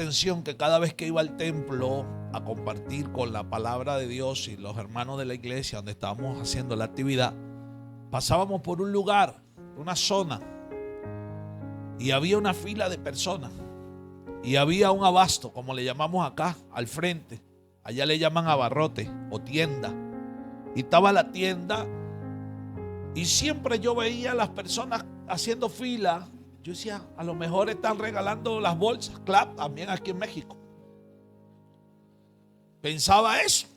atención que cada vez que iba al templo a compartir con la palabra de Dios y los hermanos de la iglesia donde estábamos haciendo la actividad, pasábamos por un lugar, una zona, y había una fila de personas y había un abasto, como le llamamos acá, al frente. Allá le llaman abarrote o tienda. Y estaba la tienda y siempre yo veía a las personas haciendo fila. Yo decía, a lo mejor están regalando las bolsas CLAP también aquí en México. Pensaba eso.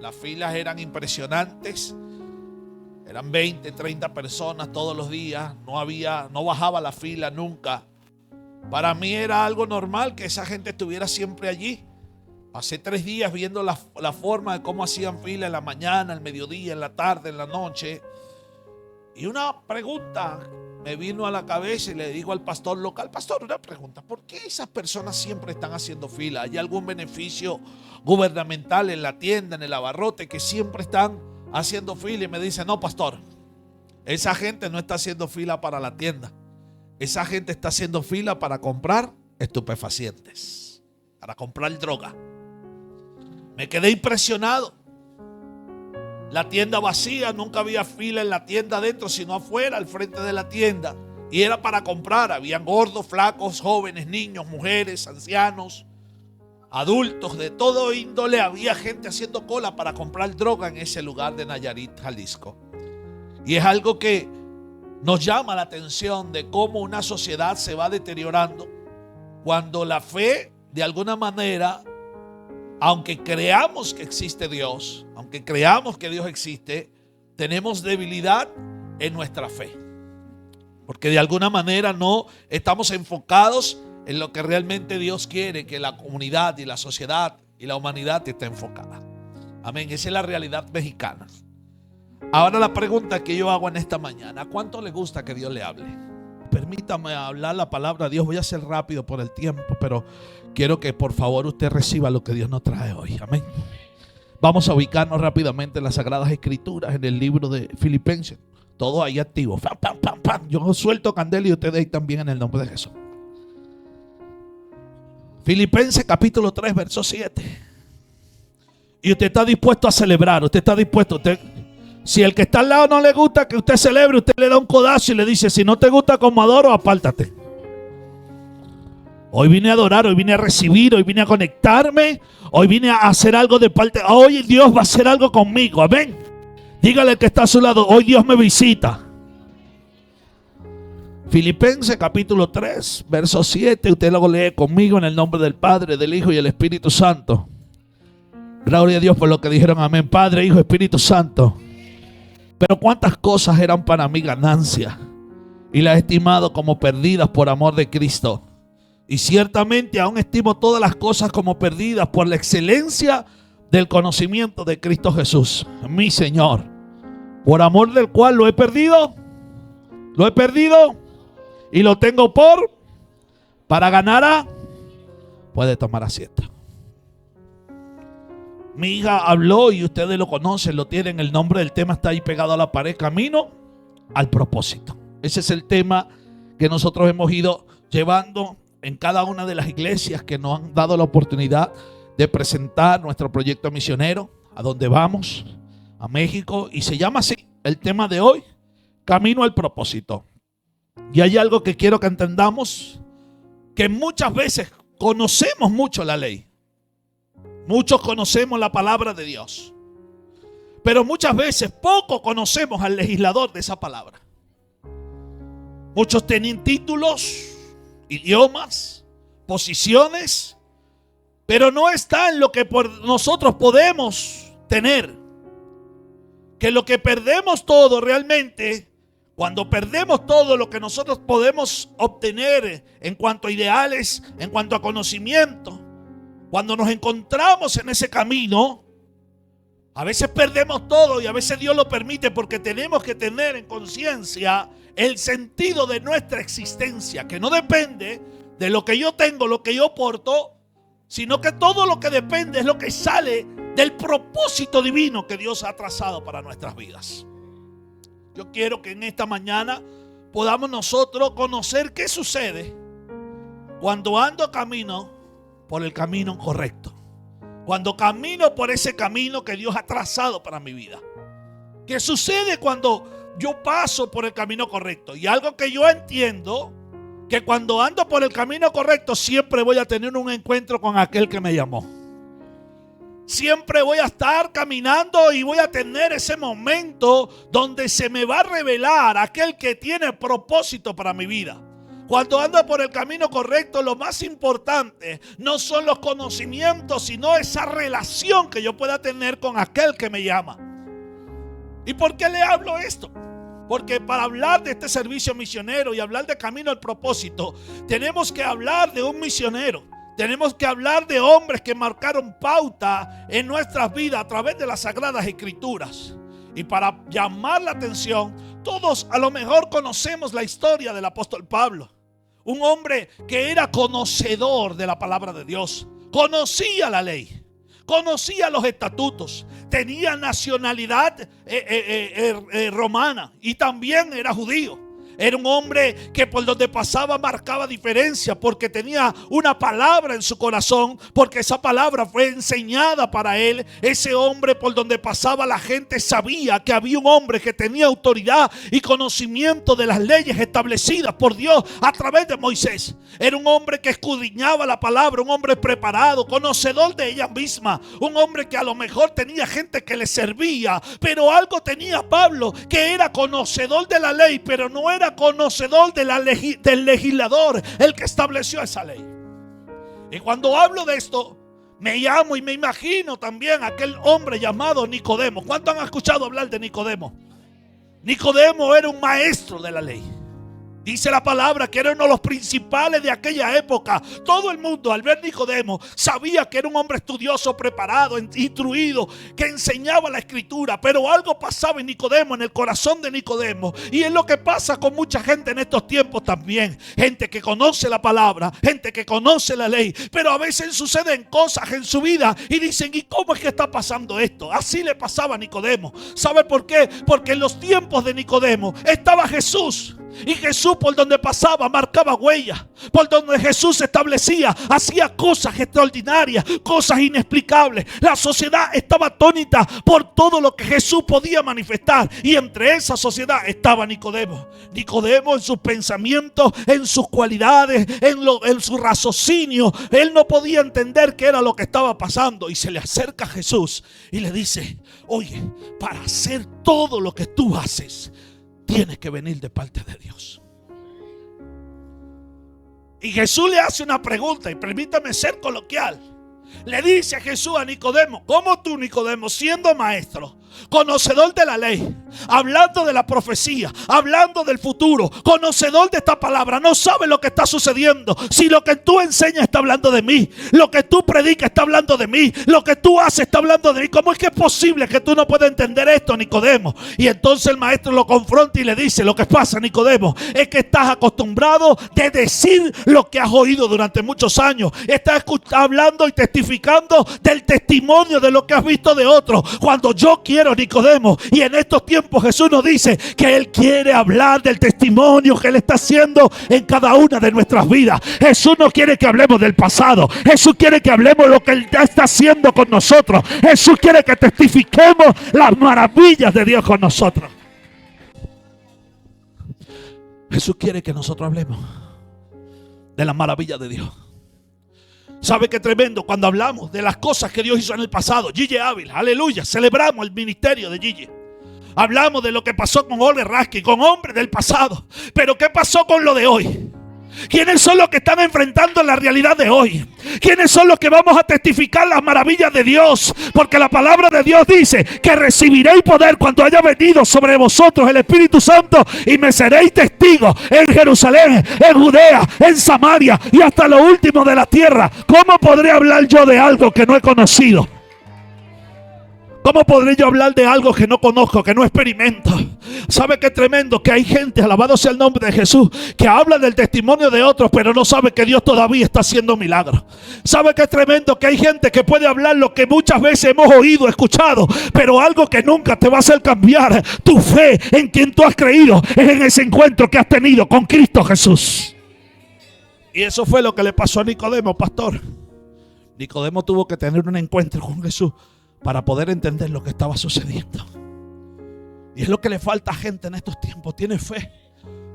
Las filas eran impresionantes. Eran 20, 30 personas todos los días. No bajaba la fila nunca. Para mí era algo normal que esa gente estuviera siempre allí. Pasé 3 días viendo la forma de cómo hacían fila en la mañana, el mediodía, en la tarde, en la noche. Y una pregunta me vino a la cabeza y le digo al pastor local: pastor, una pregunta, ¿por qué esas personas siempre están haciendo fila? ¿Hay algún beneficio gubernamental en la tienda, en el abarrote, que siempre están haciendo fila? Y me dice: no, pastor, esa gente no está haciendo fila para la tienda. Esa gente está haciendo fila para comprar estupefacientes, para comprar droga. Me quedé impresionado. La tienda vacía, nunca había fila en la tienda adentro, sino afuera, al frente de la tienda. Y era para comprar. Habían gordos, flacos, jóvenes, niños, mujeres, ancianos, adultos, de todo índole. Había gente haciendo cola para comprar droga en ese lugar de Nayarit, Jalisco. Y es algo que nos llama la atención de cómo una sociedad se va deteriorando cuando la fe, de alguna manera, aunque creamos que existe Dios, aunque creamos que Dios existe, tenemos debilidad en nuestra fe. Porque de alguna manera no estamos enfocados en lo que realmente Dios quiere que la comunidad y la sociedad y la humanidad esté enfocada. Amén. Esa es la realidad mexicana. Ahora la pregunta que yo hago en esta mañana: ¿a cuánto le gusta que Dios le hable? Permítame hablar la palabra de Dios. Voy a ser rápido por el tiempo, pero quiero que por favor usted reciba lo que Dios nos trae hoy. Amén. Vamos a ubicarnos rápidamente en las Sagradas Escrituras, en el libro de Filipenses. Todo ahí activo. Pam, pam, pam, pam. Yo suelto candela y ustedes ahí también, en el nombre de Jesús. Filipenses capítulo 3, verso 7. Y usted está dispuesto a celebrar. Usted está dispuesto. Si el que está al lado no le gusta que usted celebre, usted le da un codazo y le dice: si no te gusta como adoro, apártate. Hoy vine a adorar, hoy vine a recibir, hoy vine a conectarme, hoy vine a hacer algo de parte. Hoy Dios va a hacer algo conmigo. Amén. Dígale al que está a su lado: hoy Dios me visita. Filipenses capítulo 3, verso 7. Usted lo lee conmigo en el nombre del Padre, del Hijo y del Espíritu Santo. Gloria a Dios por lo que dijeron amén. Padre, Hijo, Espíritu Santo. Pero cuántas cosas eran para mí ganancia y las he estimado como perdidas por amor de Cristo. Y ciertamente aún estimo todas las cosas como perdidas por la excelencia del conocimiento de Cristo Jesús, mi Señor, por amor del cual lo he perdido y lo tengo para ganar a... Puede tomar asiento. Mi hija habló y ustedes lo conocen, lo tienen, el nombre del tema está ahí pegado a la pared: camino al propósito. Ese es el tema que nosotros hemos ido llevando en cada una de las iglesias que nos han dado la oportunidad de presentar nuestro proyecto misionero, a donde vamos, a México, y se llama así el tema de hoy: camino al propósito. Y hay algo que quiero que entendamos, que muchas veces conocemos mucho la ley. Muchos conocemos la palabra de Dios, pero muchas veces poco conocemos al legislador de esa palabra. Muchos tienen títulos, idiomas, posiciones, pero no está en lo que nosotros podemos tener. Que lo que perdemos todo realmente, cuando perdemos todo lo que nosotros podemos obtener en cuanto a ideales, en cuanto a conocimiento, cuando nos encontramos en ese camino, a veces perdemos todo, y a veces Dios lo permite porque tenemos que tener en conciencia el sentido de nuestra existencia, que no depende de lo que yo tengo, lo que yo porto, sino que todo lo que depende es lo que sale del propósito divino que Dios ha trazado para nuestras vidas. Yo quiero que en esta mañana podamos nosotros conocer qué sucede cuando ando camino por el camino correcto. Cuando camino por ese camino que Dios ha trazado para mi vida. ¿Qué sucede cuando yo paso por el camino correcto? Y algo que yo entiendo, que cuando ando por el camino correcto siempre voy a tener un encuentro con aquel que me llamó. Siempre voy a estar caminando y voy a tener ese momento donde se me va a revelar aquel que tiene propósito para mi vida. Cuando ando por el camino correcto, lo más importante no son los conocimientos, sino esa relación que yo pueda tener con aquel que me llama. ¿Y por qué le hablo esto? Porque para hablar de este servicio misionero y hablar de camino al propósito, tenemos que hablar de un misionero. Tenemos que hablar de hombres que marcaron pauta en nuestras vidas a través de las Sagradas Escrituras. Y para llamar la atención, todos a lo mejor conocemos la historia del apóstol Pablo. Un hombre que era conocedor de la palabra de Dios. Conocía la ley. Conocía los estatutos. Tenía nacionalidad romana. Y también era judío. Era un hombre que por donde pasaba marcaba diferencia, porque tenía una palabra en su corazón, porque esa palabra fue enseñada para él. Ese hombre por donde pasaba la gente sabía que había un hombre que tenía autoridad y conocimiento de las leyes establecidas por Dios a través de Moisés. Era un hombre que escudriñaba la palabra, un hombre preparado, conocedor de ella misma, un hombre que a lo mejor tenía gente que le servía, pero algo tenía Pablo, que era conocedor de la ley, pero no era conocedor de del legislador, el que estableció esa ley. Y cuando hablo de esto, me llamo y me imagino también a aquel hombre llamado Nicodemo. ¿Cuántos han escuchado hablar de Nicodemo? Nicodemo era un maestro de la ley. Dice la palabra que era uno de los principales de aquella época. Todo el mundo al ver Nicodemo sabía que era un hombre estudioso, preparado, instruido, que enseñaba la escritura. Pero algo pasaba en Nicodemo, en el corazón de Nicodemo. Y es lo que pasa con mucha gente en estos tiempos también. Gente que conoce la palabra, gente que conoce la ley, pero a veces suceden cosas en su vida y dicen: ¿y cómo es que está pasando esto? Así le pasaba a Nicodemo. ¿Sabe por qué? Porque en los tiempos de Nicodemo estaba Jesús. Y Jesús por donde pasaba marcaba huellas. Por donde Jesús se establecía, hacía cosas extraordinarias, cosas inexplicables. La sociedad estaba atónita por todo lo que Jesús podía manifestar. Y entre esa sociedad estaba Nicodemo. Nicodemo en sus pensamientos, en sus cualidades, en su raciocinio. Él no podía entender qué era lo que estaba pasando. Y se le acerca a Jesús y le dice: oye, para hacer todo lo que tú haces, tienes que venir de parte de Dios. Y Jesús le hace una pregunta, y permítame ser coloquial. Le dice a Jesús a Nicodemo: ¿cómo tú, Nicodemo, siendo maestro, conocedor de la ley, hablando de la profecía, hablando del futuro, conocedor de esta palabra, no sabes lo que está sucediendo? Si lo que tú enseñas está hablando de mí, lo que tú predicas está hablando de mí, lo que tú haces está hablando de mí, ¿cómo es que es posible que tú no puedas entender esto, Nicodemo? Y entonces el maestro lo confronta y le dice: lo que pasa, Nicodemo, es que estás acostumbrado de decir lo que has oído durante muchos años. Estás hablando y testificando del testimonio de lo que has visto de otros, cuando yo quiero, Nicodemo, y en estos tiempos Jesús nos dice que Él quiere hablar del testimonio que Él está haciendo en cada una de nuestras vidas. Jesús no quiere que hablemos del pasado. Jesús quiere que hablemos de lo que Él ya está haciendo con nosotros. Jesús quiere que testifiquemos las maravillas de Dios con nosotros. Jesús quiere que nosotros hablemos de las maravillas de Dios. ¿Sabe qué tremendo? Cuando hablamos de las cosas que Dios hizo en el pasado, Gigi Ávila, aleluya, celebramos el ministerio de Gigi. Hablamos de lo que pasó con Ole Raskin, con hombres del pasado. Pero ¿qué pasó con lo de hoy? ¿Quiénes son los que están enfrentando la realidad de hoy? ¿Quiénes son los que vamos a testificar las maravillas de Dios? Porque la palabra de Dios dice que recibiréis poder cuando haya venido sobre vosotros el Espíritu Santo, y me seréis testigos en Jerusalén, en Judea, en Samaria y hasta lo último de la tierra. ¿Cómo podré hablar yo de algo que no he conocido? ¿Cómo podré yo hablar de algo que no conozco, que no experimento? ¿Sabe qué tremendo? Que hay gente, alabado sea el nombre de Jesús, que habla del testimonio de otros, pero no sabe que Dios todavía está haciendo milagros. ¿Sabe qué tremendo? Que hay gente que puede hablar lo que muchas veces hemos oído, escuchado, pero algo que nunca te va a hacer cambiar tu fe en quien tú has creído es en ese encuentro que has tenido con Cristo Jesús. Y eso fue lo que le pasó a Nicodemo, pastor. Nicodemo tuvo que tener un encuentro con Jesús para poder entender lo que estaba sucediendo. Y es lo que le falta a gente en estos tiempos. Tiene fe,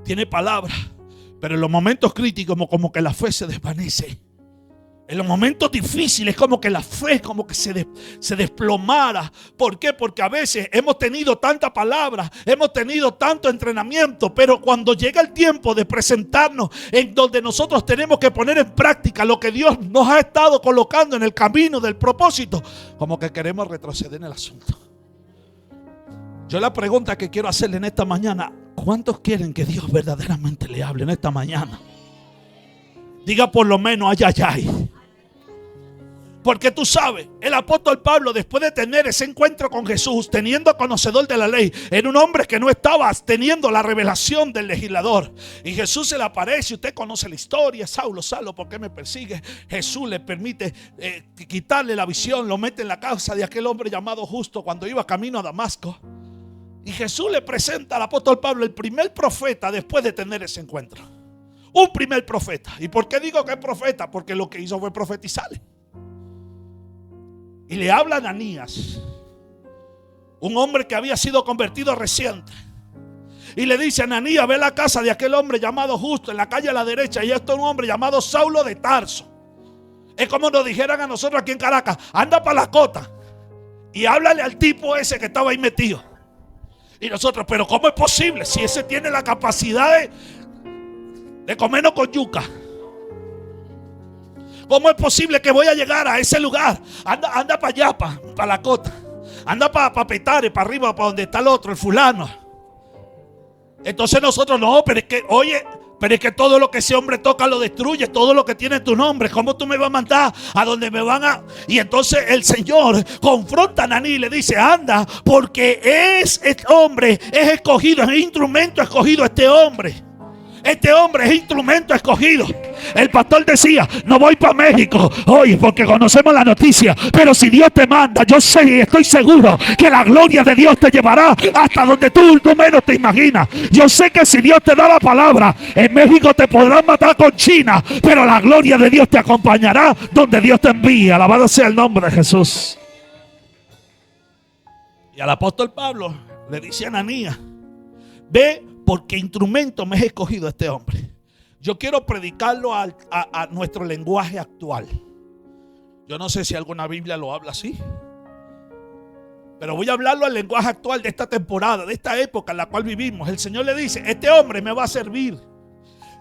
tiene palabra, pero en los momentos críticos como que la fe se desvanece. En los momentos difíciles como que la fe como que se desplomara. ¿Por qué? Porque a veces hemos tenido tanta palabra, hemos tenido tanto entrenamiento, pero cuando llega el tiempo de presentarnos en donde nosotros tenemos que poner en práctica lo que Dios nos ha estado colocando en el camino del propósito, como que queremos retroceder en el asunto. Yo la pregunta que quiero hacerle en esta mañana: ¿cuántos quieren que Dios verdaderamente le hable en esta mañana? Diga por lo menos ay, ay, ay. Porque tú sabes, el apóstol Pablo, después de tener ese encuentro con Jesús, teniendo conocedor de la ley, era un hombre que no estaba teniendo la revelación del legislador. Y Jesús se le aparece. Usted conoce la historia. Saulo, Saulo, ¿por qué me persigue? Jesús le permite quitarle la visión, lo mete en la casa de aquel hombre llamado Justo cuando iba camino a Damasco. Y Jesús le presenta al apóstol Pablo el primer profeta después de tener ese encuentro. Un primer profeta. ¿Y por qué digo que es profeta? Porque lo que hizo fue profetizarle. Y le habla a Ananías, un hombre que había sido convertido reciente. Y le dice: Ananías, ve a la casa de aquel hombre llamado Justo, en la calle a la derecha. Y esto es un hombre llamado Saulo de Tarso. Es como nos dijeran a nosotros aquí en Caracas: anda para la cota y háblale al tipo ese que estaba ahí metido. Y nosotros: pero ¿cómo es posible si ese tiene la capacidad de comernos con yuca? ¿Cómo es posible que voy a llegar a ese lugar? Anda para allá, para la cota. Anda para Petare, para arriba, para donde está el otro, el fulano. Entonces nosotros: no, pero es que, oye, pero es que todo lo que ese hombre toca lo destruye. Todo lo que tiene tu nombre. ¿Cómo tú me vas a mandar a donde me van a...? Y entonces el Señor confronta a Ananí y le dice: anda, porque este hombre es escogido, es instrumento escogido este hombre. Este hombre es instrumento escogido. El pastor decía: no voy para México, oye, porque conocemos la noticia. Pero si Dios te manda, yo sé y estoy seguro que la gloria de Dios te llevará hasta donde tú menos te imaginas. Yo sé que si Dios te da la palabra, en México te podrán matar con China, pero la gloria de Dios te acompañará donde Dios te envíe. Alabado sea el nombre de Jesús. Y al apóstol Pablo le dice a Ananías: ve, porque instrumento me he escogido a este hombre. Yo quiero predicarlo a nuestro lenguaje actual. Yo no sé si alguna Biblia lo habla así, pero voy a hablarlo al lenguaje actual de esta temporada, de esta época en la cual vivimos. El Señor le dice: este hombre me va a servir.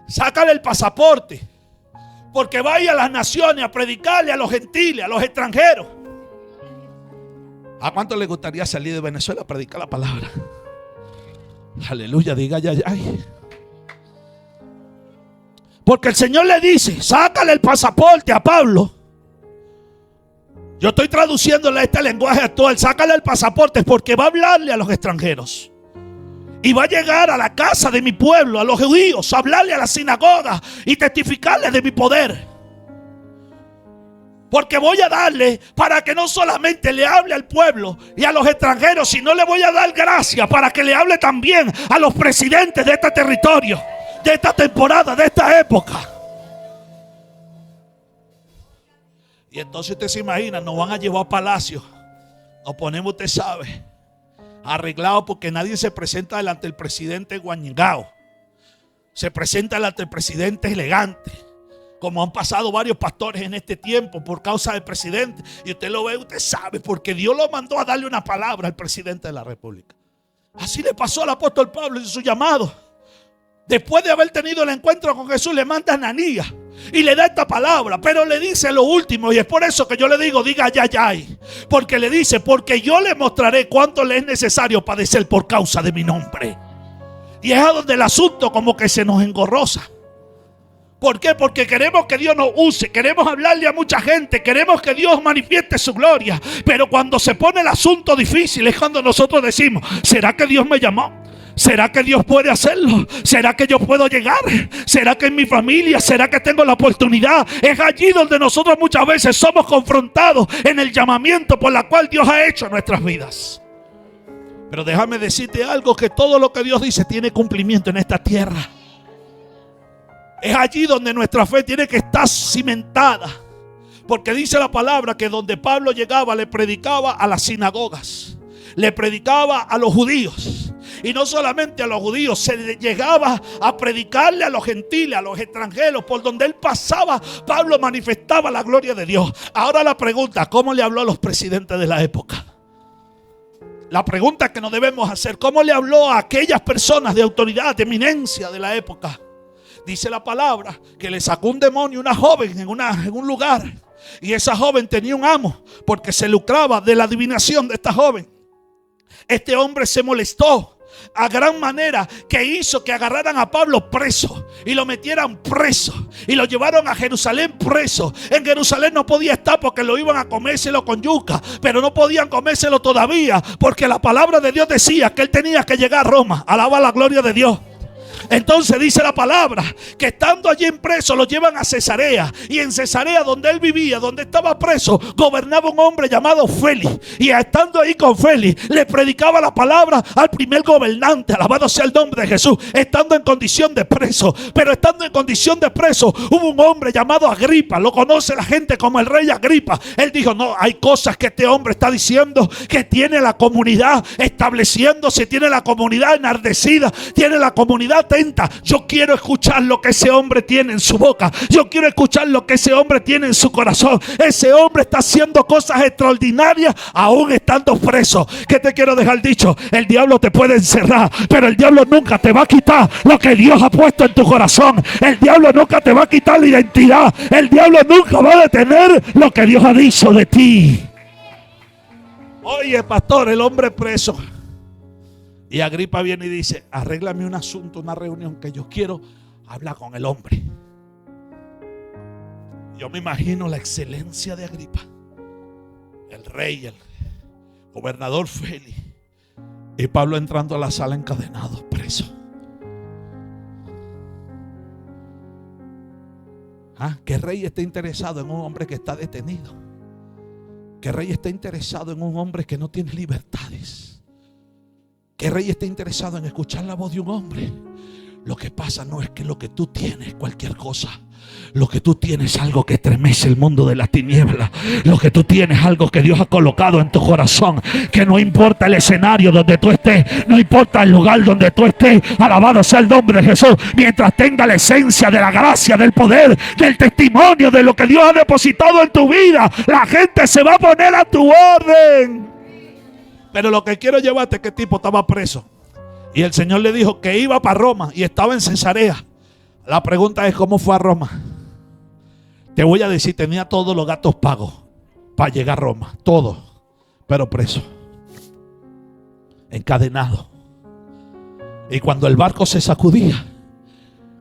Sácale el pasaporte, porque vaya a las naciones a predicarle a los gentiles, a los extranjeros. ¿A cuánto le gustaría salir de Venezuela a predicar la palabra? Aleluya, diga ay, ay. Porque el Señor le dice: sácale el pasaporte a Pablo. Yo estoy traduciéndole a este lenguaje actual. Sácale el pasaporte, porque va a hablarle a los extranjeros. Y va a llegar a la casa de mi pueblo, a los judíos, a hablarle a la sinagoga y testificarles de mi poder. Porque voy a darle para que no solamente le hable al pueblo y a los extranjeros, sino le voy a dar gracia para que le hable también a los presidentes de este territorio, de esta temporada, de esta época. Y entonces usted se imagina, nos van a llevar a palacio. Nos ponemos, usted sabe, arreglados, porque nadie se presenta delante del presidente guañingao. Se presenta delante del presidente elegante, como han pasado varios pastores en este tiempo por causa del presidente. Y usted lo ve, usted sabe, porque Dios lo mandó a darle una palabra al presidente de la República. Así le pasó al apóstol Pablo en su llamado. Después de haber tenido el encuentro con Jesús, le manda a Ananías y le da esta palabra, pero le dice lo último. Y es por eso que yo le digo: diga ay, ay, ay. Porque le dice: porque yo le mostraré cuánto le es necesario padecer por causa de mi nombre. Y es a donde el asunto como que se nos engorrosa. ¿Por qué? Porque queremos que Dios nos use, queremos hablarle a mucha gente, queremos que Dios manifieste su gloria. Pero cuando se pone el asunto difícil es cuando nosotros decimos: ¿será que Dios me llamó? ¿Será que Dios puede hacerlo? ¿Será que yo puedo llegar? ¿Será que en mi familia? ¿Será que tengo la oportunidad? Es allí donde nosotros muchas veces somos confrontados en el llamamiento por la cual Dios ha hecho en nuestras vidas. Pero déjame decirte algo, que todo lo que Dios dice tiene cumplimiento en esta tierra. Es allí donde nuestra fe tiene que estar cimentada. Porque dice la palabra que donde Pablo llegaba le predicaba a las sinagogas, le predicaba a los judíos. Y no solamente a los judíos, se llegaba a predicarle a los gentiles, a los extranjeros. Por donde él pasaba, Pablo manifestaba la gloria de Dios. Ahora la pregunta, ¿cómo le habló a los presidentes de la época? La pregunta que nos debemos hacer, ¿cómo le habló a aquellas personas de autoridad, de eminencia de la época? Dice la palabra que le sacó un demonio una joven en un lugar. Y esa joven tenía un amo porque se lucraba de la adivinación de esta joven. Este hombre se molestó a gran manera que hizo que agarraran a Pablo preso y lo metieran preso y lo llevaron a Jerusalén preso. En Jerusalén no podía estar porque lo iban a comérselo con yuca, pero no podían comérselo todavía porque la palabra de Dios decía que él tenía que llegar a Roma. Alaba la gloria de Dios. Entonces dice la palabra que estando allí en preso lo llevan a Cesarea. Y en Cesarea, donde él vivía, donde estaba preso, gobernaba un hombre llamado Félix. Y estando ahí con Félix, le predicaba la palabra al primer gobernante. Alabado sea el nombre de Jesús. Estando en condición de preso. Pero estando en condición de preso, hubo un hombre llamado Agripa. Lo conoce la gente como el rey Agripa. Él dijo, no, hay cosas que este hombre está diciendo, que tiene la comunidad estableciéndose, tiene la comunidad enardecida, tiene la comunidad atenta. Yo quiero escuchar lo que ese hombre tiene en su boca. Yo quiero escuchar lo que ese hombre tiene en su corazón. Ese hombre está haciendo cosas extraordinarias aún estando preso. ¿Qué te quiero dejar dicho? El diablo te puede encerrar, pero el diablo nunca te va a quitar lo que Dios ha puesto en tu corazón. El diablo nunca te va a quitar la identidad. El diablo nunca va a detener lo que Dios ha dicho de ti. Oye, pastor, el hombre preso. Y Agripa viene y dice, arréglame un asunto, una reunión que yo quiero hablar con el hombre. Yo me imagino la excelencia de Agripa, el rey, el gobernador Félix, y Pablo entrando a la sala encadenado, preso. ¿Qué rey está interesado en un hombre que está detenido? ¿Qué rey está interesado en un hombre que no tiene libertades? ¿Qué rey está interesado en escuchar la voz de un hombre? Lo que pasa no es que lo que tú tienes, cualquier cosa. Lo que tú tienes es algo que estremece el mundo de las tinieblas. Lo que tú tienes es algo que Dios ha colocado en tu corazón. Que no importa el escenario donde tú estés, no importa el lugar donde tú estés, alabado sea el nombre de Jesús. Mientras tenga la esencia de la gracia, del poder, del testimonio de lo que Dios ha depositado en tu vida, la gente se va a poner a tu orden. Pero lo que quiero llevarte es que el tipo estaba preso. Y el Señor le dijo que iba para Roma y estaba en Cesarea. La pregunta es, ¿cómo fue a Roma? Te voy a decir, tenía todos los gastos pagos para llegar a Roma. Todo. Pero preso. Encadenado. Y cuando el barco se sacudía,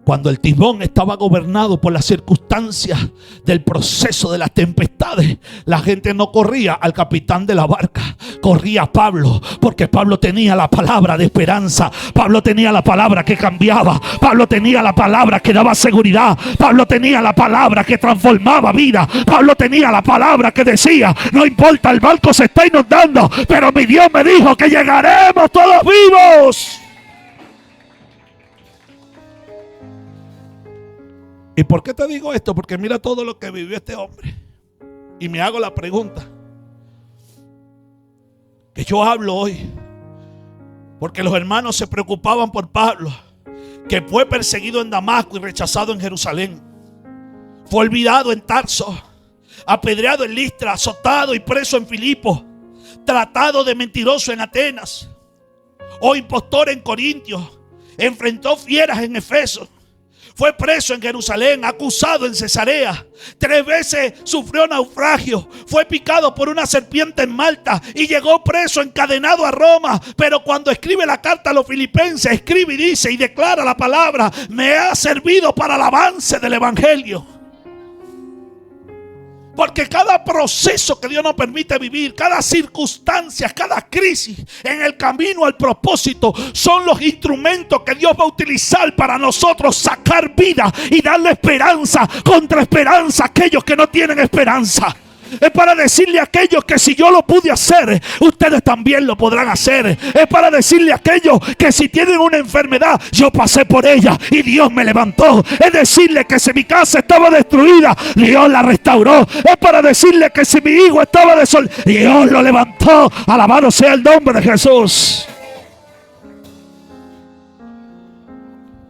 cuando el timón estaba gobernado por las circunstancias del proceso de las tempestades, la gente no corría al capitán de la barca, corría a Pablo, porque Pablo tenía la palabra de esperanza. Pablo tenía la palabra que cambiaba. Pablo tenía la palabra que daba seguridad. Pablo tenía la palabra que transformaba vida. Pablo tenía la palabra que decía, no importa, el barco se está inundando, pero mi Dios me dijo que llegaremos todos vivos. ¿Y por qué te digo esto? Porque mira todo lo que vivió este hombre. Y me hago la pregunta que yo hablo hoy, porque los hermanos se preocupaban por Pablo, que fue perseguido en Damasco y rechazado en Jerusalén. Fue olvidado en Tarso, apedreado en Listra, azotado y preso en Filipo, tratado de mentiroso en Atenas, o impostor en Corintios. Enfrentó fieras en Efeso. Fue preso en Jerusalén, acusado en Cesarea. 3 veces sufrió naufragio. Fue picado por una serpiente en Malta y llegó preso, encadenado a Roma. Pero cuando escribe la carta a los filipenses, escribe y dice y declara la palabra: me ha servido para el avance del evangelio. Porque cada proceso que Dios nos permite vivir, cada circunstancia, cada crisis en el camino al propósito, son los instrumentos que Dios va a utilizar para nosotros sacar vida y darle esperanza contra esperanza a aquellos que no tienen esperanza. Es para decirle a aquellos que si yo lo pude hacer, ustedes también lo podrán hacer. Es para decirle a aquellos que si tienen una enfermedad, yo pasé por ella y Dios me levantó. Es decirle que si mi casa estaba destruida, Dios la restauró. Es para decirle que si mi hijo estaba desolado, Dios lo levantó. Alabado sea el nombre de Jesús.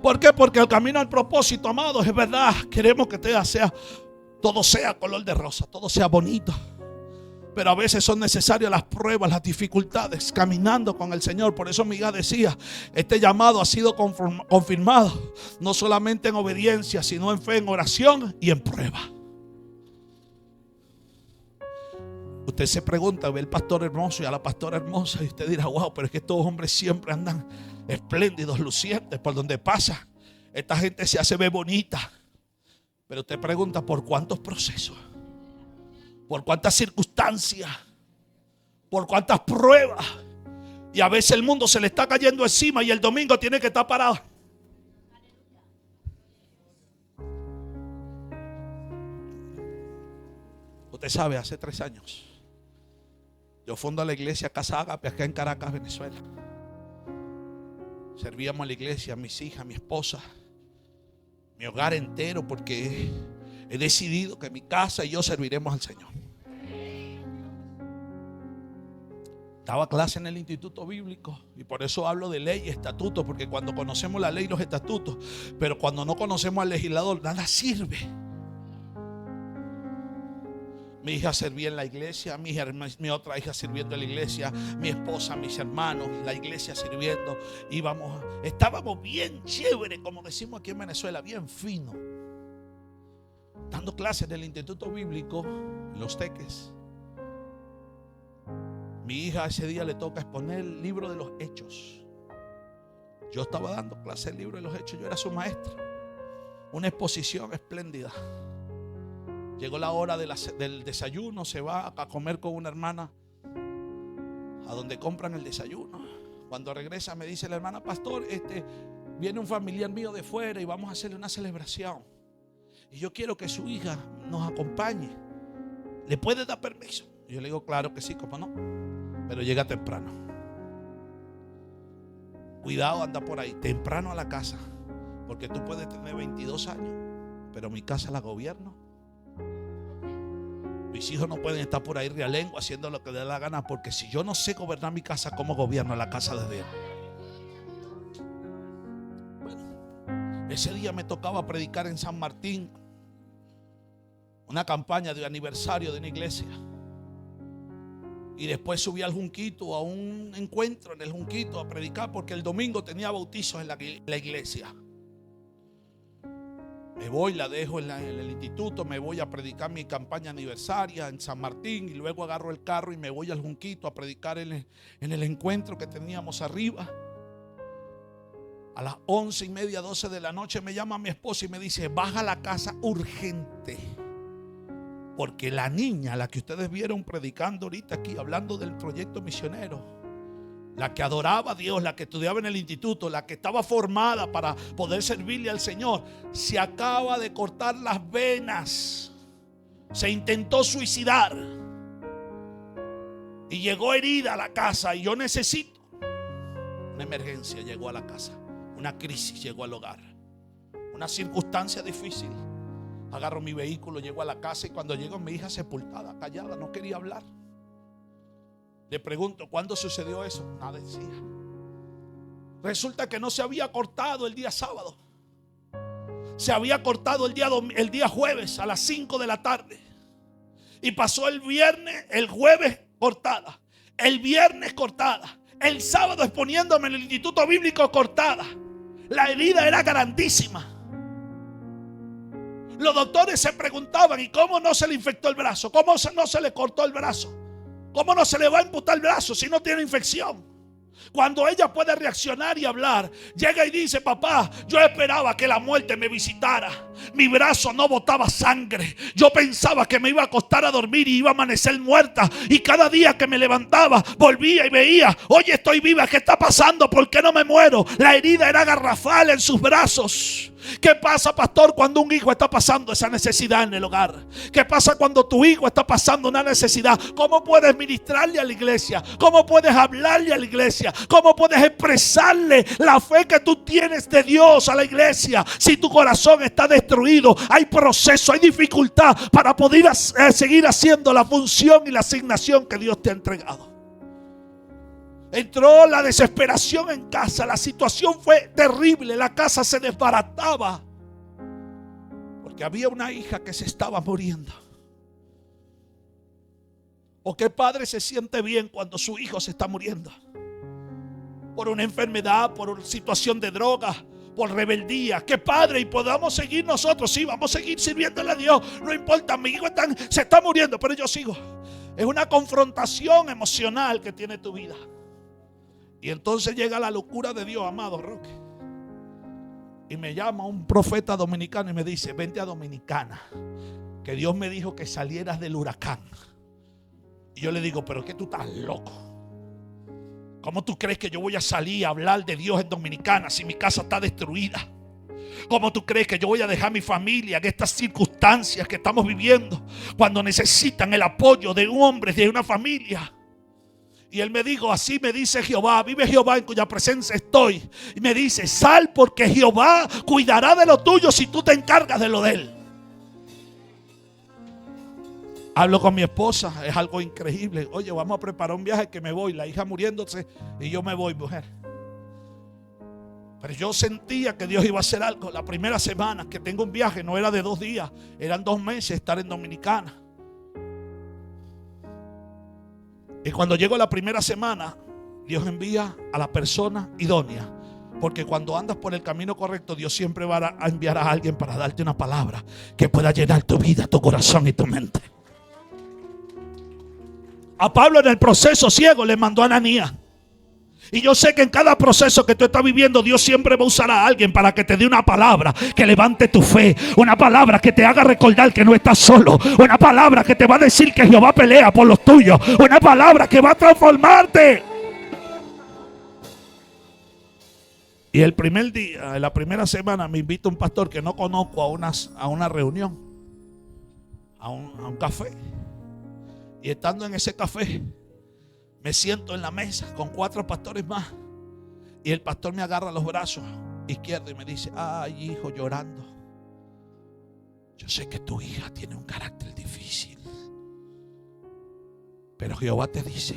¿Por qué? Porque el camino al propósito, amados, es verdad. Queremos que todo sea color de rosa, todo sea bonito. Pero a veces son necesarias las pruebas, las dificultades, caminando con el Señor. Por eso mi hija decía, este llamado ha sido confirmado, no solamente en obediencia, sino en fe, en oración y en prueba. Usted se pregunta, ve al pastor hermoso y a la pastora hermosa, y usted dirá, wow, pero es que estos hombres siempre andan espléndidos, lucientes por donde pasa. Esta gente se hace ver bonita. Pero usted pregunta, ¿por cuántos procesos? ¿Por cuántas circunstancias? ¿Por cuántas pruebas? Y a veces el mundo se le está cayendo encima y el domingo tiene que estar parado. Usted sabe, hace 3 años yo fundo la iglesia Casa Ágape acá en Caracas, Venezuela. Servíamos a la iglesia, mis hijas, mi esposa, mi hogar entero, porque he decidido que mi casa y yo serviremos al Señor. Daba clase en el instituto bíblico y por eso hablo de ley y estatutos, porque cuando conocemos la ley y los estatutos, pero cuando no conocemos al legislador, nada sirve. Mi hija servía en la iglesia, mi otra hija sirviendo en la iglesia, mi esposa, mis hermanos, la iglesia sirviendo. Estábamos bien chévere, como decimos aquí en Venezuela, bien fino. Dando clases en el instituto bíblico, en Los Teques. Mi hija ese día le toca exponer el libro de los Hechos. Yo estaba dando clases del libro de los Hechos, yo era su maestra. Una exposición espléndida. Llegó la hora del desayuno, se va a comer con una hermana a donde compran el desayuno. Cuando regresa me dice la hermana, pastor, viene un familiar mío de fuera y vamos a hacerle una celebración. Y yo quiero que su hija nos acompañe. ¿Le puede dar permiso? Y yo le digo, claro que sí, ¿cómo no? Pero llega temprano. Cuidado, anda por ahí, temprano a la casa. Porque tú puedes tener 22 años, pero mi casa la gobierno. Mis hijos no pueden estar por ahí realengo haciendo lo que les dé la gana, porque si yo no sé gobernar mi casa, ¿cómo gobierno la casa de Dios? Bueno, ese día me tocaba predicar en San Martín, una campaña de aniversario de una iglesia. Y después subí al Junquito a un encuentro en el Junquito a predicar, porque el domingo tenía bautizos en la iglesia. Me voy, la dejo en el instituto, me voy a predicar mi campaña aniversaria en San Martín y luego agarro el carro y me voy al Junquito a predicar en el encuentro que teníamos arriba. A las 11:30, 12 de la noche me llama mi esposa y me dice, baja a la casa urgente, porque la niña, la que ustedes vieron predicando ahorita aquí, hablando del proyecto misionero, la que adoraba a Dios, la que estudiaba en el instituto, la que estaba formada para poder servirle al Señor, se acaba de cortar las venas, se intentó suicidar y llegó herida a la casa. Y yo necesito una emergencia, llegó a la casa, una crisis llegó al hogar, una circunstancia difícil. Agarro mi vehículo, llego a la casa y cuando llego mi hija sepultada, callada, no quería hablar. Le pregunto, ¿cuándo sucedió eso? Nada decía. Resulta que no se había cortado el día sábado. Se había cortado el día jueves a las 5 de la tarde. Y pasó el viernes, el jueves cortada, el viernes cortada, el sábado exponiéndome en el instituto bíblico cortada. La herida era grandísima. Los doctores se preguntaban, ¿y cómo no se le infectó el brazo? ¿Cómo no se le cortó el brazo? ¿Cómo no se le va a amputar el brazo si no tiene infección? Cuando ella puede reaccionar y hablar, llega y dice: papá, yo esperaba que la muerte me visitara. Mi brazo no botaba sangre. Yo pensaba que me iba a acostar a dormir y iba a amanecer muerta. Y cada día que me levantaba, volvía y veía: oye, estoy viva, ¿qué está pasando? ¿Por qué no me muero? La herida era garrafal en sus brazos. ¿Qué pasa, pastor, cuando un hijo está pasando esa necesidad en el hogar? ¿Qué pasa cuando tu hijo está pasando una necesidad? ¿Cómo puedes ministrarle a la iglesia? ¿Cómo puedes hablarle a la iglesia? ¿Cómo puedes expresarle la fe que tú tienes de Dios a la iglesia? Si tu corazón está destruido, hay proceso, hay dificultad para poder seguir haciendo la función y la asignación que Dios te ha entregado. Entró la desesperación en casa. La situación fue terrible. La casa se desbarataba porque había una hija que se estaba muriendo. ¿O qué padre se siente bien cuando su hijo se está muriendo? Por una enfermedad, por una situación de droga, por rebeldía. ¿Qué padre? Y podamos seguir nosotros. Sí, vamos a seguir sirviéndole a Dios. No importa, mi hijo se está muriendo, pero yo sigo. Es una confrontación emocional que tiene tu vida. Y entonces llega la locura de Dios, amado Roque. Y me llama un profeta dominicano y me dice: vente a Dominicana, que Dios me dijo que salieras del huracán. Y yo le digo: pero que tú estás loco. ¿Cómo tú crees que yo voy a salir a hablar de Dios en Dominicana si mi casa está destruida? ¿Cómo tú crees que yo voy a dejar a mi familia en estas circunstancias que estamos viviendo, cuando necesitan el apoyo de un hombre, de una familia? Y él me dijo: así me dice Jehová, vive Jehová en cuya presencia estoy. Y me dice: sal, porque Jehová cuidará de lo tuyo si tú te encargas de lo de él. Hablo con mi esposa, es algo increíble. Oye, vamos a preparar un viaje que me voy. La hija muriéndose y yo me voy, mujer. Pero yo sentía que Dios iba a hacer algo. La primera semana que tengo un viaje no era de 2 días, eran 2 meses estar en Dominicana. Y cuando llego la primera semana, Dios envía a la persona idónea. Porque cuando andas por el camino correcto, Dios siempre va a enviar a alguien para darte una palabra que pueda llenar tu vida, tu corazón y tu mente. A Pablo en el proceso ciego le mandó a Ananías. Y yo sé que en cada proceso que tú estás viviendo, Dios siempre va a usar a alguien para que te dé una palabra que levante tu fe, una palabra que te haga recordar que no estás solo, una palabra que te va a decir que Jehová pelea por los tuyos, una palabra que va a transformarte. Y el primer día, en la primera semana, me invita un pastor que no conozco a una reunión, a un café. Y estando en ese café, me siento en la mesa con 4 pastores más. Y el pastor me agarra los brazos izquierdos y me dice: ay, hijo, llorando, yo sé que tu hija tiene un carácter difícil, pero Jehová te dice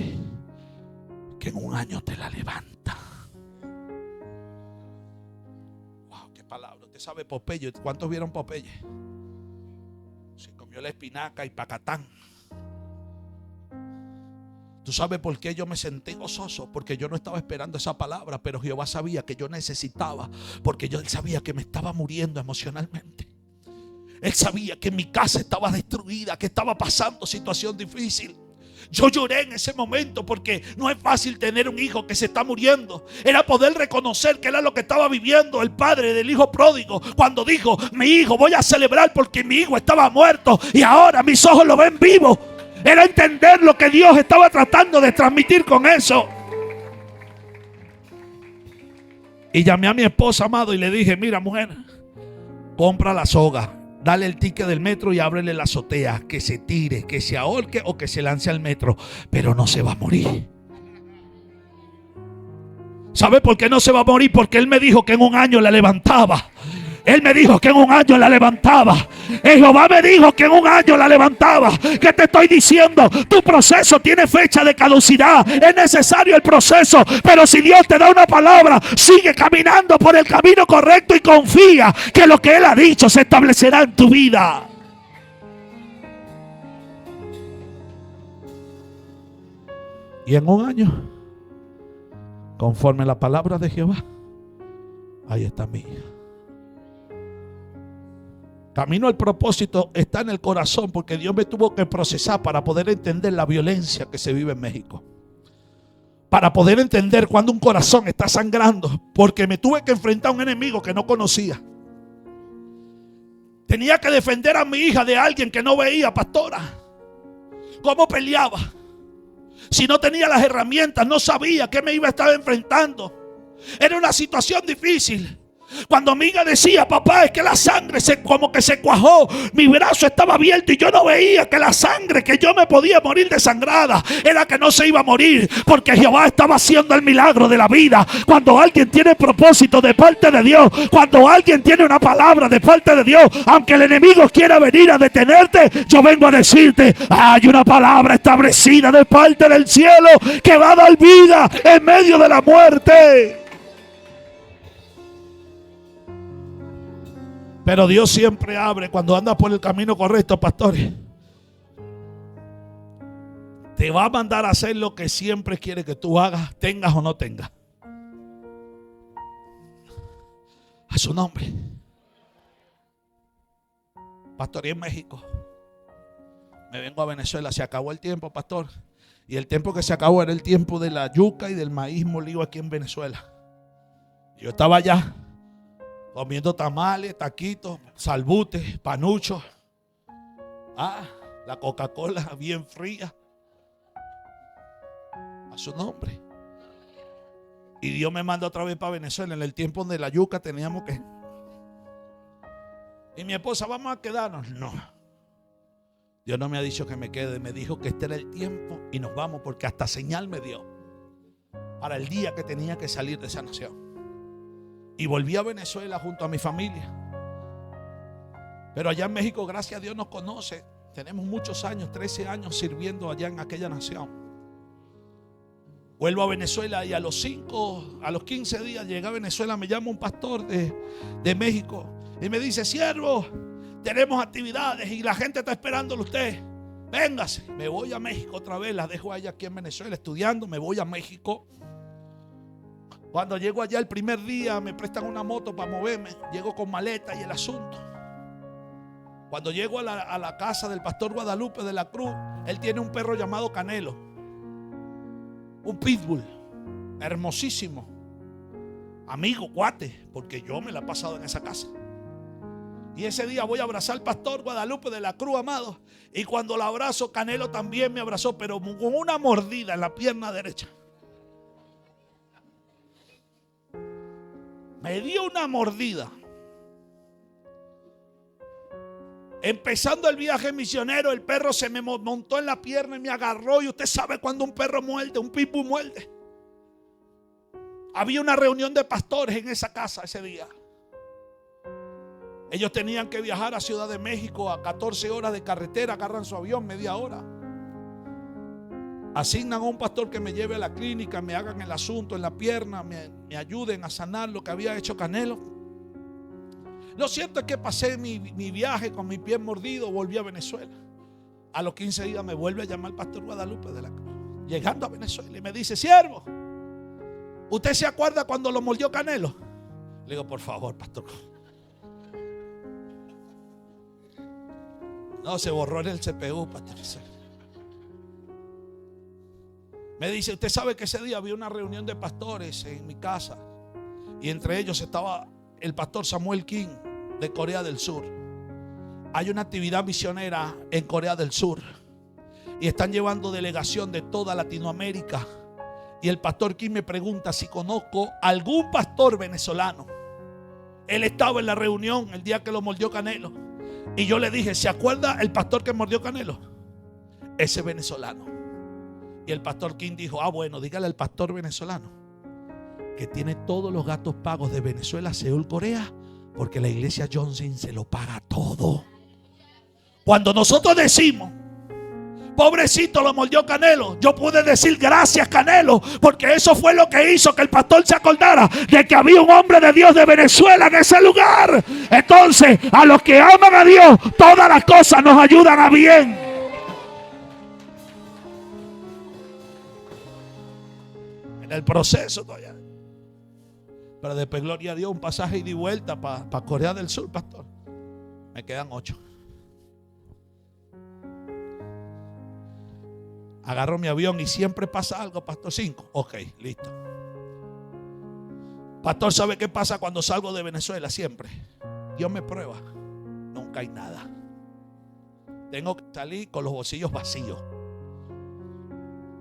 que en un año te la levanta. Wow, qué palabra. Usted sabe Popeye. ¿Cuántos vieron Popeye? Se comió la espinaca y pacatán. ¿Tú sabes por qué yo me sentí gozoso? Porque yo no estaba esperando esa palabra, pero Jehová sabía que yo necesitaba, porque él sabía que me estaba muriendo emocionalmente. Él sabía que mi casa estaba destruida, que estaba pasando situación difícil. Yo lloré en ese momento porque no es fácil tener un hijo que se está muriendo. Era poder reconocer que era lo que estaba viviendo el padre del hijo pródigo cuando dijo: mi hijo, voy a celebrar porque mi hijo estaba muerto y ahora mis ojos lo ven vivo. Era entender lo que Dios estaba tratando de transmitir con eso. Y llamé a mi esposa, amado, y le dije: mira, mujer, compra la soga, dale el ticket del metro y ábrele la azotea, que se tire, que se ahorque o que se lance al metro, pero no se va a morir. ¿Sabe por qué no se va a morir? Porque Él me dijo que en un año la levantaba. Él me dijo que en un año la levantaba. Jehová me dijo que en un año la levantaba. ¿Qué te estoy diciendo? Tu proceso tiene fecha de caducidad. Es necesario el proceso. Pero si Dios te da una palabra, sigue caminando por el camino correcto y confía que lo que Él ha dicho se establecerá en tu vida. Y en un año, conforme la palabra de Jehová, ahí está mi hija. Camino al propósito está en el corazón, porque Dios me tuvo que procesar para poder entender la violencia que se vive en México. para poder entender cuando un corazón está sangrando, porque me tuve que enfrentar a un enemigo que no conocía. Tenía que defender a mi hija de alguien que no veía, pastora. ¿Cómo peleaba? Si no tenía las herramientas, no sabía qué me iba a estar enfrentando. Era una situación difícil. Cuando mi hija decía, papá, es que la sangre como que se cuajó, mi brazo estaba abierto y yo no veía que la sangre, que yo me podía morir desangrada, era que no se iba a morir, porque Jehová estaba haciendo el milagro de la vida. Cuando alguien tiene propósito de parte de Dios, cuando alguien tiene una palabra de parte de Dios, aunque el enemigo quiera venir a detenerte, yo vengo a decirte, hay una palabra establecida de parte del cielo que va a dar vida en medio de la muerte. Pero Dios siempre abre cuando andas por el camino correcto, pastores. Te va a mandar a hacer lo que siempre quiere que tú hagas, tengas o no tengas. A su nombre. Pastoreé en México. Me vengo a Venezuela. Se acabó el tiempo, pastor. Y el tiempo que se acabó era el tiempo de la yuca y del maíz molido aquí en Venezuela. Yo estaba allá comiendo tamales, taquitos, salbutes, panuchos. La Coca-Cola bien fría. A su nombre. Y Dios me manda otra vez para Venezuela. En el tiempo donde la yuca teníamos que... Y mi esposa, vamos a quedarnos. No. Dios no me ha dicho que me quede. Me dijo que este era el tiempo y nos vamos, porque hasta señal me dio para el día que tenía que salir de esa nación. Y volví a Venezuela junto a mi familia. Pero allá en México, gracias a Dios, nos conoce. Tenemos muchos años, 13 años sirviendo allá en aquella nación. Vuelvo a Venezuela y a los 15 días llegué a Venezuela. Me llama un pastor de México y me dice, siervo, tenemos actividades y la gente está esperándolo usted. Véngase. Me voy a México otra vez. La dejo a ella aquí en Venezuela estudiando. Me voy a México. Cuando llego allá el primer día me prestan una moto para moverme. Llego con maleta y el asunto. Cuando llego a la casa del pastor Guadalupe de la Cruz, él tiene un perro llamado Canelo, un pitbull, hermosísimo, amigo, cuate, porque yo me la he pasado en esa casa. Y ese día voy a abrazar al pastor Guadalupe de la Cruz, amado. Y cuando lo abrazo, Canelo también me abrazó, pero con una mordida en la pierna derecha. Me dio una mordida. Empezando el viaje misionero, el perro se me montó en la pierna y me agarró. Y usted sabe cuando un perro muerde, un pitbull muerde. Había una reunión de pastores en esa casa ese día. Ellos tenían que viajar a Ciudad de México a 14 horas de carretera. Agarran su avión, media hora. Asignan a un pastor que me lleve a la clínica, me hagan el asunto en la pierna, me ayuden a sanar lo que había hecho Canelo. Lo cierto es que pasé mi viaje con mi pie mordido, volví a Venezuela. A los 15 días me vuelve a llamar el pastor Guadalupe de la Cruz, llegando a Venezuela, y me dice, siervo, ¿usted se acuerda cuando lo mordió Canelo? Le digo, por favor, pastor. No, se borró en el CPU, pastor. Me dice, usted sabe que ese día había una reunión de pastores en mi casa. Y entre ellos estaba el pastor Samuel King de Corea del Sur. Hay una actividad misionera en Corea del Sur. Y están llevando delegación de toda Latinoamérica. Y el pastor King me pregunta si conozco algún pastor venezolano. Él estaba en la reunión el día que lo mordió Canelo. Y yo le dije, ¿se acuerda el pastor que mordió Canelo? Ese venezolano. Y el pastor King dijo, bueno, dígale al pastor venezolano que tiene todos los gastos pagos de Venezuela, Seúl, Corea, porque la iglesia Johnson se lo paga todo. Cuando nosotros decimos, pobrecito lo mordió Canelo, yo pude decir gracias Canelo, porque eso fue lo que hizo que el pastor se acordara de que había un hombre de Dios de Venezuela en ese lugar. Entonces, a los que aman a Dios, todas las cosas nos ayudan a bien. En el proceso todavía. Pero después, gloria a Dios, un pasaje ida y vuelta para Corea del Sur, pastor. Me quedan 8. Agarro mi avión y siempre pasa algo, pastor. 5. Ok, listo. Pastor, ¿sabe qué pasa cuando salgo de Venezuela? Siempre Dios me prueba. Nunca hay nada. Tengo que salir con los bolsillos vacíos.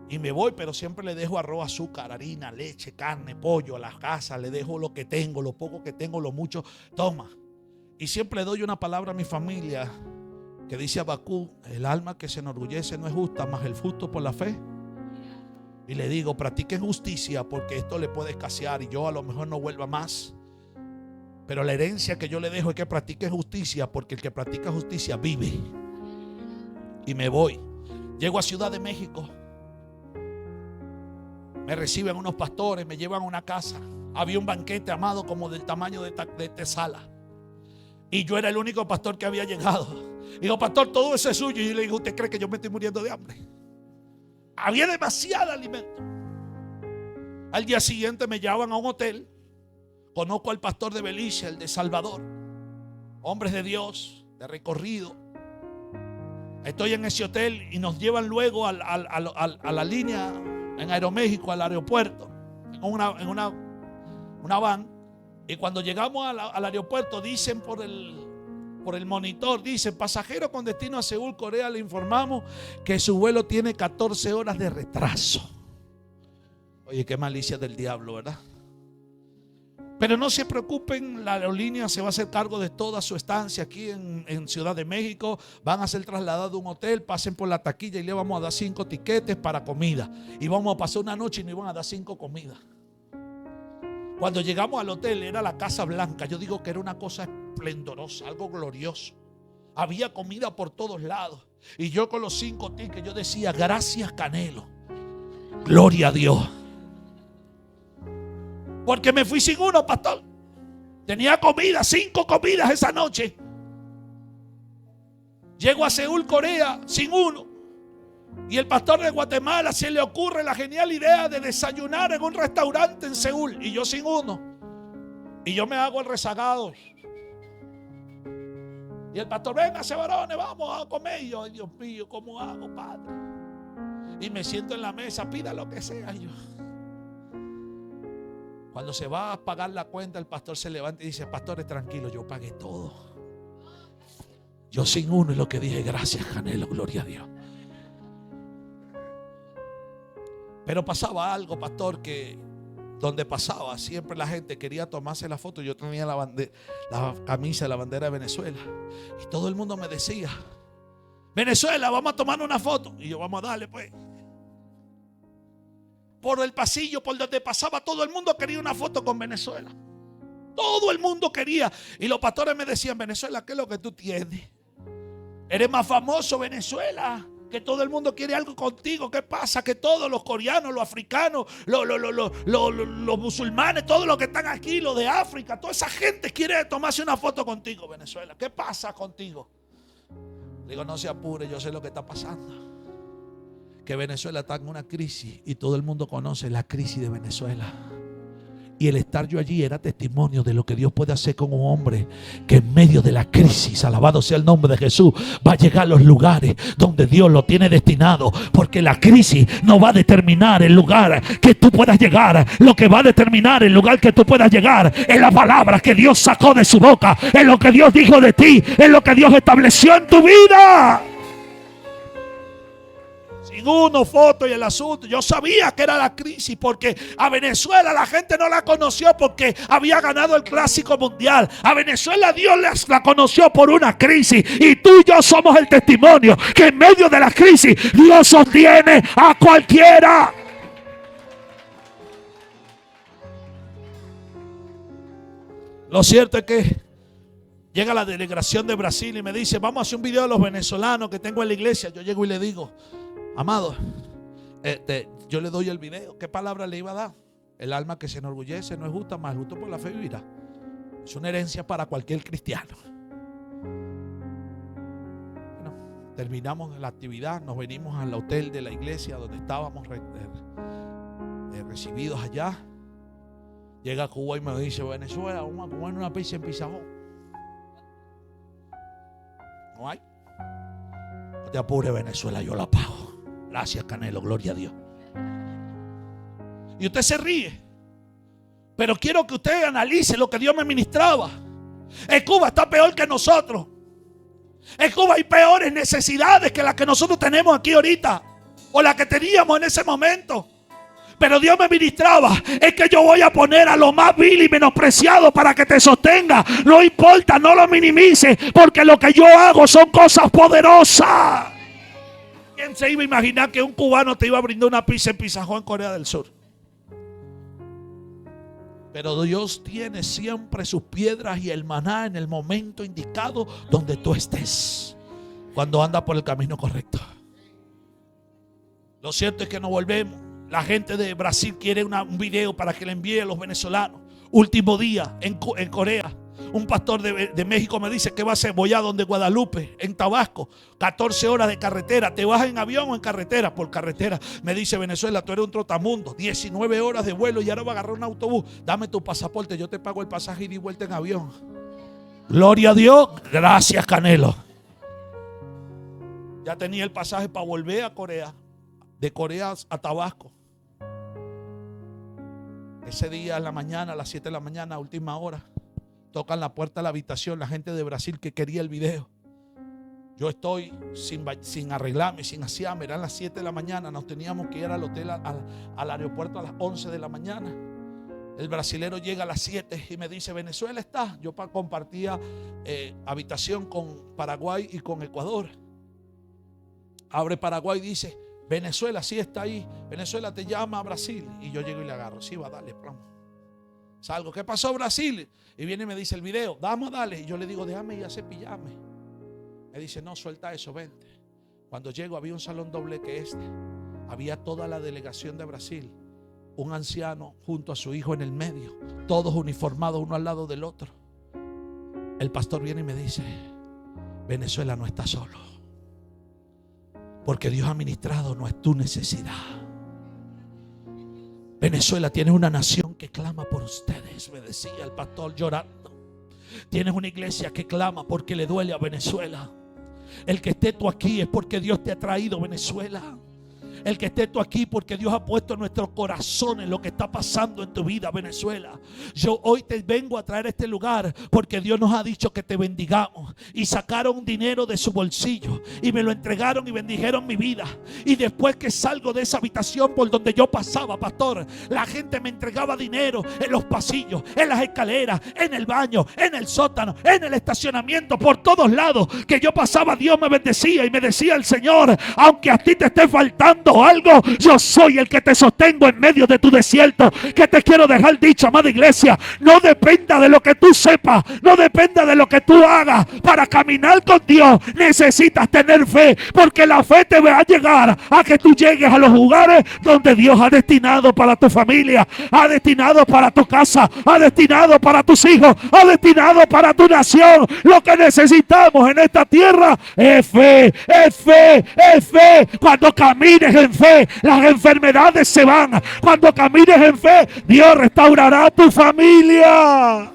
Y me voy, pero siempre le dejo arroz, azúcar, harina, leche, carne, pollo a la casa. Le dejo lo que tengo, lo poco que tengo, lo mucho. Toma. Y siempre doy una palabra a mi familia que dice Habacuc: el alma que se enorgullece no es justa, mas el justo por la fe. Y le digo: practiquen justicia, porque esto le puede escasear y yo a lo mejor no vuelva más. Pero la herencia que yo le dejo es que practiquen justicia, porque el que practica justicia vive. Y me voy. Llego a Ciudad de México. Me reciben unos pastores, me llevan a una casa. Había un banquete, amado, como del tamaño de esta sala. Y yo era el único pastor que había llegado. Digo: pastor, todo eso es suyo. Y yo le digo: ¿usted cree que yo me estoy muriendo de hambre? Había demasiado alimento. Al día siguiente me llevan a un hotel. Conozco al pastor de Belice, el de Salvador. Hombres de Dios, de recorrido. Estoy en ese hotel y nos llevan luego a la línea en Aeroméxico, al aeropuerto, en una van. Y cuando llegamos al aeropuerto, dicen por el monitor, dicen: pasajero con destino a Seúl, Corea, le informamos que su vuelo tiene 14 horas de retraso. Oye, qué malicia del diablo, ¿verdad? Pero no se preocupen, la aerolínea se va a hacer cargo de toda su estancia aquí en Ciudad de México. Van a ser trasladados a un hotel, pasen por la taquilla y le vamos a dar 5 tiquetes para comida. Y vamos a pasar una noche y nos iban a dar 5 comidas. Cuando llegamos al hotel, era la Casa Blanca. Yo digo que era una cosa esplendorosa, algo glorioso. Había comida por todos lados. Y yo con los 5 tickets, yo decía: gracias, Canelo. Gloria a Dios. Porque me fui sin uno, pastor. Tenía comida, 5 comidas esa noche. Llego a Seúl, Corea, sin uno. Y el pastor de Guatemala se le ocurre la genial idea de desayunar en un restaurante en Seúl. Y yo sin uno. Y yo me hago el rezagado. Y el pastor: véngase, varones, vamos a comer. Y yo: ay, Dios mío, ¿cómo hago, padre? Y me siento en la mesa: pida lo que sea. Y yo, cuando se va a pagar la cuenta, el pastor se levanta y dice: pastores, tranquilo, yo pagué todo. Yo sin uno, y lo que dije: gracias, Canelo, gloria a Dios. Pero pasaba algo, pastor, que donde pasaba siempre la gente quería tomarse la foto. Yo tenía la camisa de la bandera de Venezuela. Y todo el mundo me decía: Venezuela, vamos a tomar una foto. Y yo: vamos a darle, pues. Por el pasillo, por donde pasaba, todo el mundo quería una foto con Venezuela. Todo el mundo quería. Y los pastores me decían: Venezuela, ¿qué es lo que tú tienes? Eres más famoso, Venezuela, que todo el mundo quiere algo contigo. ¿Qué pasa? Que todos los coreanos, los africanos, los musulmanes, todos los que están aquí, los de África, toda esa gente quiere tomarse una foto contigo, Venezuela. ¿Qué pasa contigo? Digo: no se apure, yo sé lo que está pasando. Que Venezuela está en una crisis y todo el mundo conoce la crisis de Venezuela. Y el estar yo allí era testimonio de lo que Dios puede hacer con un hombre que en medio de la crisis, alabado sea el nombre de Jesús, va a llegar a los lugares donde Dios lo tiene destinado. Porque la crisis no va a determinar el lugar que tú puedas llegar. Lo que va a determinar el lugar que tú puedas llegar es la palabra que Dios sacó de su boca, es lo que Dios dijo de ti, es lo que Dios estableció en tu vida. Uno, foto y el asunto. Yo sabía que era la crisis, porque a Venezuela la gente no la conoció porque había ganado el clásico mundial. A Venezuela Dios la conoció por una crisis. Y tú y yo somos el testimonio que en medio de la crisis Dios sostiene a cualquiera. Lo cierto es que llega la delegación de Brasil y me dice: vamos a hacer un video de los venezolanos que tengo en la iglesia. Yo llego y le digo: amado, yo le doy el video. ¿Qué palabra le iba a dar? El alma que se enorgullece no es justa, mas justo por la fe vivirá. Es una herencia para cualquier cristiano. Bueno, terminamos la actividad, nos venimos al hotel de la iglesia donde estábamos recibidos allá. Llega a Cuba y me dice: Venezuela, vamos a comer una pizza en Pizarrón. No hay. No te apures, Venezuela, yo la pago. Gracias, Canelo, gloria a Dios. Y usted se ríe, pero quiero que usted analice lo que Dios me ministraba. En Cuba está peor que nosotros. En Cuba hay peores necesidades que las que nosotros tenemos aquí ahorita, o las que teníamos en ese momento. Pero Dios me ministraba, es que yo voy a poner a lo más vil y menospreciado para que te sostenga. No importa, no lo minimices, porque lo que yo hago son cosas poderosas. ¿Quién se iba a imaginar que un cubano te iba a brindar una pizza en Pizza Hut en Corea del Sur? Pero Dios tiene siempre sus piedras y el maná en el momento indicado donde tú estés, cuando andas por el camino correcto. Lo cierto es que nos volvemos. La gente de Brasil quiere un video para que le envíe a los venezolanos. Último día en Corea. Un pastor de México me dice que va a ser voy a donde Guadalupe, en Tabasco. 14 horas de carretera. ¿Te vas en avión o en carretera? Por carretera. Me dice Venezuela, tú eres un trotamundo. 19 horas de vuelo y ahora va a agarrar un autobús. Dame tu pasaporte, yo te pago el pasaje y di vuelta en avión. Gloria a Dios. Gracias, Canelo. Ya tenía el pasaje para volver a Corea. De Corea a Tabasco. Ese día en la mañana, a las 7 de la mañana, a última hora, tocan la puerta de la habitación la gente de Brasil que quería el video. Yo estoy sin arreglarme, sin asearme. Eran las 7 de la mañana, nos teníamos que ir al hotel, al aeropuerto a las 11 de la mañana. El brasilero llega a las 7 y me dice, Venezuela está. Yo compartía habitación con Paraguay y con Ecuador. Abre Paraguay y dice, Venezuela sí está ahí. Venezuela te llama a Brasil. Y yo llego y le agarro. Sí, va, dale, plomo. Salgo. ¿Qué pasó, Brasil? Y viene y me dice el video. Vamos, dale. Y yo le digo, déjame ir a cepillarme. Me dice, no, suelta eso, vente. Cuando llego había un salón doble que había toda la delegación de Brasil. Un anciano junto a su hijo en el medio. Todos uniformados uno al lado del otro. El pastor viene y me dice, Venezuela no está solo. Porque Dios ha ministrado, no es tu necesidad. Venezuela tiene una nación que clama por ustedes, me decía el pastor llorando. Tienes una iglesia que clama porque le duele a Venezuela. El que esté tú aquí es porque Dios te ha traído a Venezuela. El que esté tú aquí porque Dios ha puesto en nuestros corazones lo que está pasando en tu vida, Venezuela. Yo hoy te vengo a traer a este lugar porque Dios nos ha dicho que te bendigamos. Y sacaron dinero de su bolsillo y me lo entregaron y bendijeron mi vida. Y después que salgo de esa habitación por donde yo pasaba, pastor, la gente me entregaba dinero en los pasillos, en las escaleras, en el baño, en el sótano, en el estacionamiento, por todos lados que yo pasaba. Dios me bendecía y me decía el Señor, aunque a ti te esté faltando algo, yo soy el que te sostengo en medio de tu desierto. Que te quiero dejar dicho, amada iglesia, no dependa de lo que tú sepas, no dependa de lo que tú hagas. Para caminar con Dios necesitas tener fe, porque la fe te va a llegar a que tú llegues a los lugares donde Dios ha destinado para tu familia, ha destinado para tu casa, ha destinado para tus hijos, ha destinado para tu nación. Lo que necesitamos en esta tierra es fe, es fe, es fe. Cuando camines en fe, las enfermedades se van. Cuando camines en fe, Dios restaurará tu familia.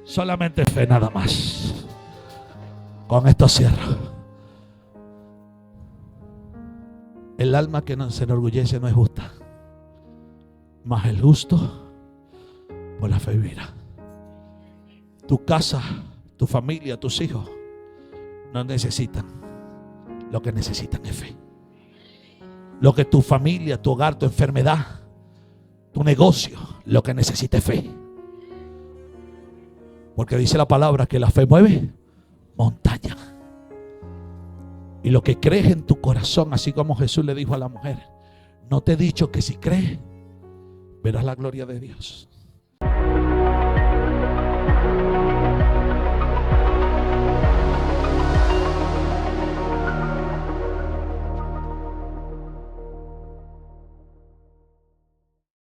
Solamente fe, nada más. Con esto cierro. El alma que no se enorgullece no es justa, mas el justo por la fe vivirá. Tu casa, tu familia, tus hijos no necesitan. Lo que necesitan es fe. Lo que tu familia, tu hogar, tu enfermedad, tu negocio, lo que necesita es fe. Porque dice la palabra que la fe mueve montaña. Y lo que crees en tu corazón, así como Jesús le dijo a la mujer, no te he dicho que si crees, verás la gloria de Dios.